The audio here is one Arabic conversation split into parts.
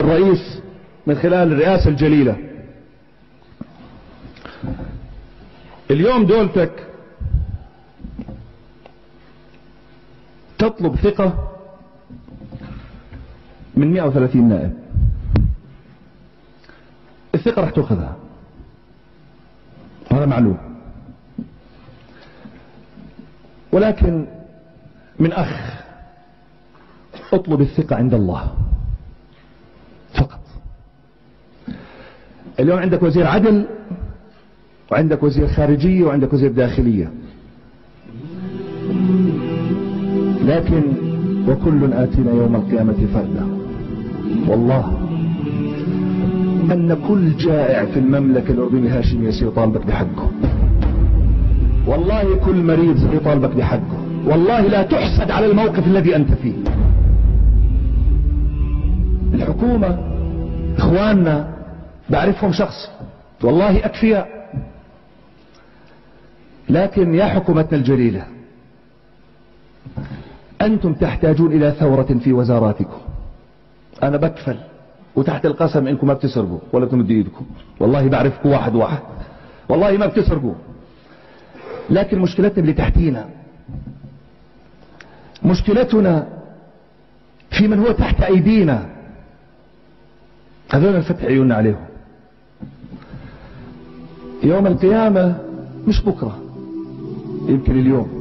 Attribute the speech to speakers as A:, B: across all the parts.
A: الرئيس من خلال الرئاسة الجليلة. اليوم دولتك تطلب ثقة من 130 نائب. الثقة راح تأخذها، هذا معلوم، ولكن من أخ اطلب الثقة عند الله فقط. اليوم عندك وزير عدل، وعندك وزير خارجية، وعندك وزير داخلية، لكن وكل آتينا يوم القيامة فردا. والله أن كل جائع في المملكة الأردنية الهاشمية سيطالبك بحقه، والله كل مريض سيطالبك بحقه، والله لا تحسد على الموقف الذي أنت فيه. الحكومة إخواننا بعرفهم شخص، والله أكفياء، لكن يا حكومتنا الجليلة أنتم تحتاجون إلى ثورة في وزاراتكم. أنا بكفل وتحت القسم إنكم ما بتسرقوا ولا تمدوا إيدكم، والله بعرفكم واحد واحد، والله ما بتسرقوا، لكن مشكلتنا اللي تحتينا، مشكلتنا في من هو تحت أيدينا، هذول نفتح عيوننا عليهم. يوم القيامة مش بكرة، يمكن اليوم.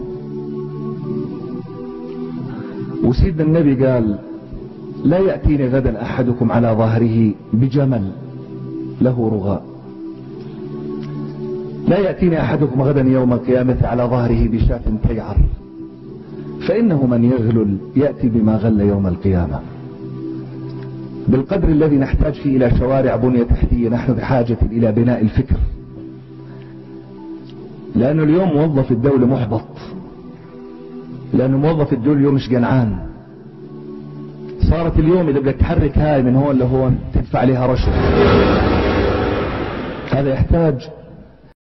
A: وسيدنا النبي قال لا يأتيني غدا أحدكم على ظهره بجمل له رغاء، لا يأتيني أحدكم غدا يوم القيامة على ظهره بشاة تيعر، فإنه من يغلل يأتي بما غل يوم القيامة. بالقدر الذي نحتاج فيه إلى شوارع بنية تحتية، نحن بحاجة إلى بناء الفكر، لأنه اليوم موظف الدولة محبط، لأنه موظف الدولة اليوم مش قنعان. صارت اليوم إذا بدك تحرك هاي من هون لهون تدفع عليها رشوة. هذا يحتاج